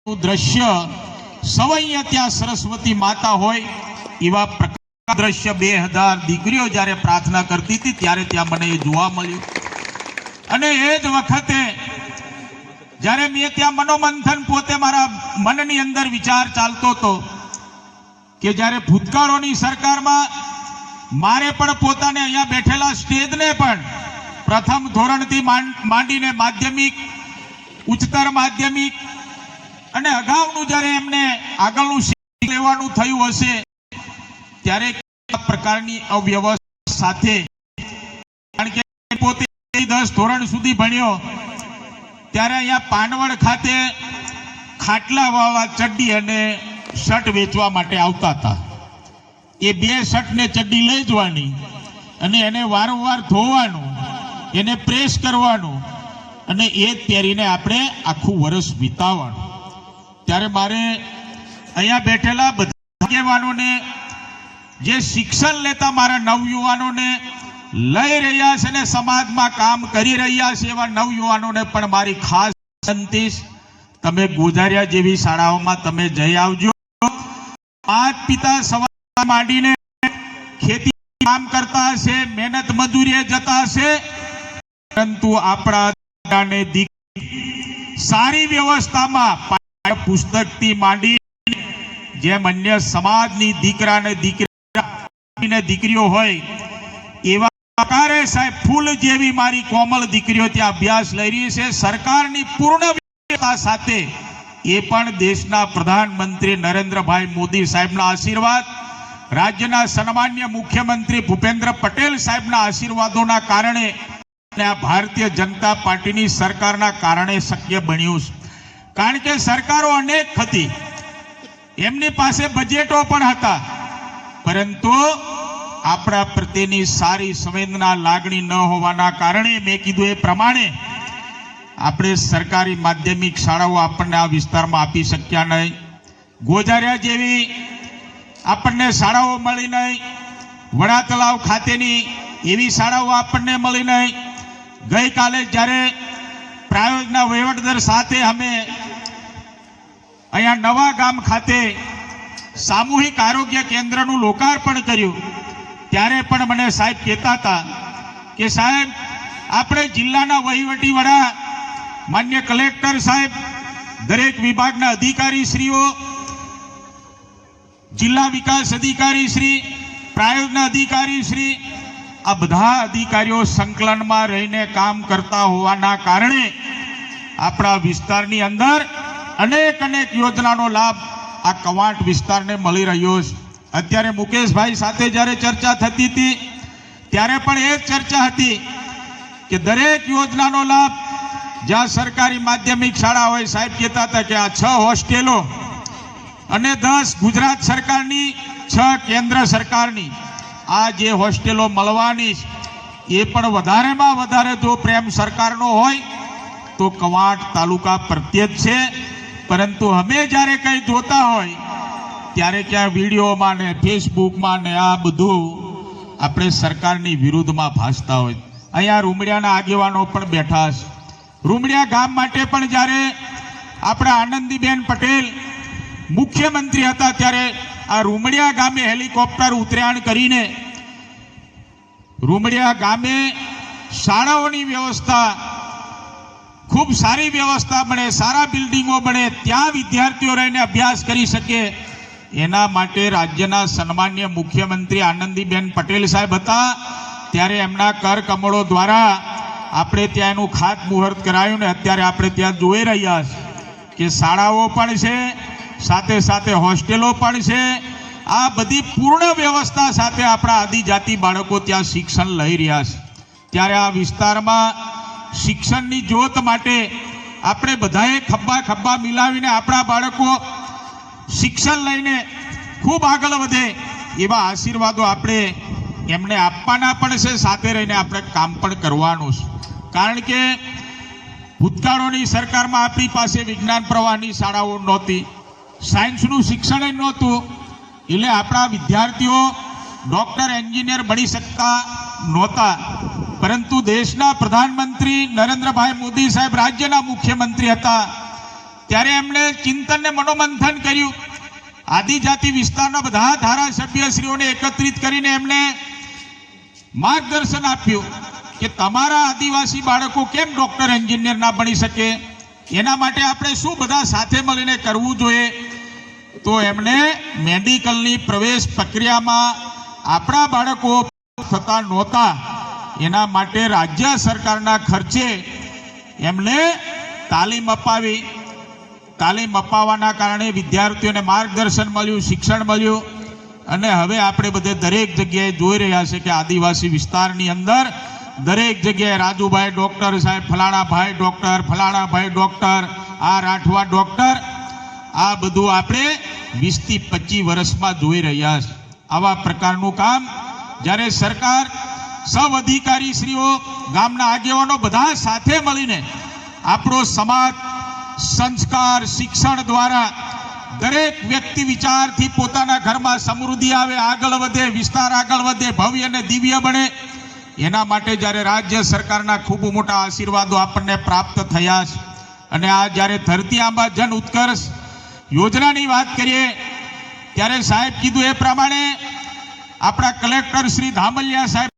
દ્રશ્ય સવૈયા ત્યાં સરસ્વતી માતા હોય એવા પ્રકાર દ્રશ્ય 2000 દીકરીઓ જ્યારે પ્રાર્થના કરતી હતી ત્યારે ત્યાં મને એ જોવા મળ્યું। અને એ જ વખતે જ્યારે મેં ત્યાં મનોમંથન પોતે મારા મનની અંદર વિચાર ચાલતો હતો કે જ્યારે ભૂતકાળોની સરકારમાં મારે પણ પોતાને અહીંયા બેઠેલા સ્ટેજને પણ પ્રથમ ધોરણથી માંડીને માધ્યમિક, ઉચ્ચતર માધ્યમિક અને અગાઉનું જ્યારે એમને આગળનું શિક્ષણ લેવાનું થયું હશે ત્યારે આ પ્રકારની અવ્યવસ્થા સાથે, કારણ કે પોતે 10 ધોરણ સુધી ભણ્યો ત્યારે અહીંયા પાનવડ ખાતે ખાટલા વાળા ચડ્ડી અને શર્ટ વેચવા માટે આવતા હતા। એ 2 શર્ટ ને ચડ્ડી લઈ જવાની અને એને વારંવાર ધોવાનું, એને પ્રેસ કરવાનું અને એ પહેરીને આપણે આખું વર્ષ વિતાવવાનું। ત્યારે મારે અહીંયા બેઠેલા બધા આગેવાનોને, જે શિક્ષણ લેતા મારા નવયુવાનોને લઈ રહ્યા છે અને સમાજમાં કામ કરી રહ્યા છે એવા નવયુવાનોને પણ મારી ખાસ વિનંતી, તમે ગોઝારિયા જેવી શાળાઓમાં તમે જઈ આવજો। માતા પિતા સવારે માંડીને ખેતી કામ કરતા હશે, મહેનત મજૂરીએ જતા હશે, પરંતુ આપણા દીકરી સારી વ્યવસ્થામાં પુસ્તકથી માંડી જેમ અન્ય સમાજની દીકરીઓ હોય એવા પ્રકારે સાહેબ ફૂલ જેવી મારી કોમળ દીકરીઓ ત્યાં અભ્યાસ લઈ રહી છે। સરકારની પૂર્ણ વ્યવસ્થા સાથે એ પણ દેશના પ્રધાનમંત્રી નરેન્દ્રભાઈ મોદી સાહેબના આશીર્વાદ, રાજ્યના સન્માન્ય મુખ્યમંત્રી ભૂપેન્દ્ર પટેલ સાહેબના આશીર્વાદોના કારણે અને આ ભારતીય જનતા પાર્ટીની સરકારના કારણે શક્ય બન્યું છે। કારણ કે સરકારો અનેક હતી, એમની પાસે બજેટો પણ હતા, પરંતુ આપણા પ્રત્યેની સારી સંવેદના, લાગણી ન હોવાના કારણે મેં કીધું એ પ્રમાણે આપણે સરકારી માધ્યમિક શાળાઓ આપણને આ વિસ્તારમાં આપી શક્યા નહીં। ગોઝારિયા જેવી આપણને શાળાઓ મળી નહીં, વડા તળાવ ખાતેની એવી શાળાઓ આપણને મળી નહીં। ગઈકાલે જ્યારે પ્રાયોજના વહીવટદાર સાથે અમે અહીંયા નવા ગામ ખાતે સામૂહિક આરોગ્ય કેન્દ્રનું લોકાર્પણ કર્યું ત્યારે પણ મને સાહેબ કહેતા હતા કે સાહેબ આપણે જિલ્લાના વહીવટી વડા, માન્ય કલેક્ટર સાહેબ, દરેક વિભાગના અધિકારીશ્રીઓ, જિલ્લા વિકાસ અધિકારી શ્રી, પ્રાયોજના અધિકારી શ્રી, આ બધા અધિકારીઓ સંકલનમાં રહીને કામ કરતા હોવાના કારણે આપણા વિસ્તારની અંદર અનેક યોજનાનો લાભ આ કવાંટ વિસ્તારને મળી રહ્યો છે। અત્યારે મુકેશભાઈ સાથે જ્યારે ચર્ચા થતી હતી ત્યારે પણ એ ચર્ચા હતી કે દરેક યોજનાનો લાભ જ્યાં સરકારી માધ્યમિક શાળા હોય, સાહેબ કહેતા હતા કે આ 6 હોસ્ટેલો અને 10 ગુજરાત સરકારની, 6 કેન્દ્ર સરકારની આ જે હોસ્ટેલો મળવાની એ પણ વધારેમાં વધારે જો પ્રેમ સરકારનો હોય તો કવાંટ તાલુકા પ્રત્યે જ છે। પરંતુ અમે જ્યારે કંઈ જોતા હોય ત્યારે ક્યાં વિડીયોમાં ને ફેસબુકમાં ને આ બધું આપણે સરકારની વિરુદ્ધમાં ભાસતા હોય। અહીંયા રૂમડિયાના આગેવાનો પણ બેઠા છે। રૂમડિયા ગામ માટે પણ જ્યારે આપણા આનંદીબેન પટેલ મુખ્યમંત્રી હતા ત્યારે આ રૂમડિયા ગામે હેલિકોપ્ટર ઉતરાણ કરીને રૂમડિયા ગામે શાળાઓની વ્યવસ્થા, ખૂબ સારી વ્યવસ્થા બને, સારા બિલ્ડિંગો બને, ત્યાં વિદ્યાર્થીઓ રહીને અભ્યાસ કરી શકે એના માટે રાજ્યના સન્માન્ય મુખ્યમંત્રી આનંદીબેન પટેલ સાહેબ હતા ત્યારે એમના કર કમળો દ્વારા આપણે ત્યાં એનું ખાતમુહૂર્ત કરાયું ને અત્યારે આપણે ત્યાં જોઈ રહ્યા છે કે શાળાઓ પણ છે, સાથે સાથે હોસ્ટેલો પણ છે। આ બધી પૂર્ણ વ્યવસ્થા સાથે આપણા આદિજાતિ બાળકો ત્યાં શિક્ષણ લઈ રહ્યા છે। ત્યારે આ વિસ્તારમાં શિક્ષણની જ્યોત માટે આપણે બધાએ ખભા મિલાવીને આપણા બાળકો શિક્ષણ લઈને ખૂબ આગળ વધે એવા આશીર્વાદો આપણે એમને આપવાના પણ છે, સાથે રહીને આપણે કામ પણ કરવાનું છે। કારણ કે ભૂતકાળોની સરકારમાં આપણી પાસે વિજ્ઞાન પ્રવાહની શાળાઓ નહોતી, સાયન્સનું શિક્ષણ નહોતું, એટલે આપણા વિદ્યાર્થીઓ ડૉક્ટર, એન્જિનિયર બની શકતા નહોતા। પરંતુ દેશના પ્રધાનમંત્રી નરેન્દ્રભાઈ મોદી સાહેબ રાજ્યના મુખ્યમંત્રી હતા ત્યારે એમણે ચિંતન ને મનોમંથન કર્યું. આદિજાતિ વિસ્તારના બધા ધારાસભ્યશ્રીઓને એકત્રિત કરીને એમણે માર્ગદર્શન આપ્યું કે તમારા આદિવાસી બાળકો કેમ ડોક્ટર એન્જિનિયર ના બની શકે, એના માટે આપણે શું બધા સાથે મળીને કરવું જોઈએ. તો એમણે મેડિકલની પ્રવેશ પ્રક્રિયામાં આપણા બાળકો થતા નહોતા, એના માટે રાજ્ય સરકારના ખર્ચે એમણે તાલીમ અપાવી. તાલીમ અપાવવાના કારણે વિદ્યાર્થીઓને માર્ગદર્શન મળ્યું, શિક્ષણ મળ્યું. અને હવે આપણે બધે દરેક જગ્યાએ જોઈ રહ્યા છે કે આદિવાસી વિસ્તારની અંદર દરેક જગ્યાએ રાજુભાઈ ડોક્ટર સાહેબ, ફલાણાભાઈ ડોક્ટર, ફલાણાભાઈ ડોક્ટર, આ રાઠવા ડોક્ટર, આ બધું આપણે 20 થી 25 વર્ષમાં જોઈ રહ્યા છે. આવા પ્રકારનું કામ જ્યારે સરકાર, સૌ અધિકારીશ્રીઓ, ગામના આગેવાનો બધા સાથે મળીને આપણો સમાજ સંસ્કાર શિક્ષણ દ્વારા દરેક વ્યક્તિ વિચારથી પોતાના ઘરમાં સમૃદ્ધિ આવે, આગળ વધે, વિસ્તાર આગળ વધે, ભવ્ય અને દિવ્ય બને, એના માટે જ્યારે રાજ્ય સરકારના ખૂબ મોટા આશીર્વાદો આપણને પ્રાપ્ત થયા છે. અને આ જ્યારે ધરતી આંબા જન ઉત્કર્ષ યોજનાની વાત કરીએ ત્યારે સાહેબ કીધું એ પ્રમાણે આપણા કલેક્ટર શ્રી ધામલિયા સાહેબ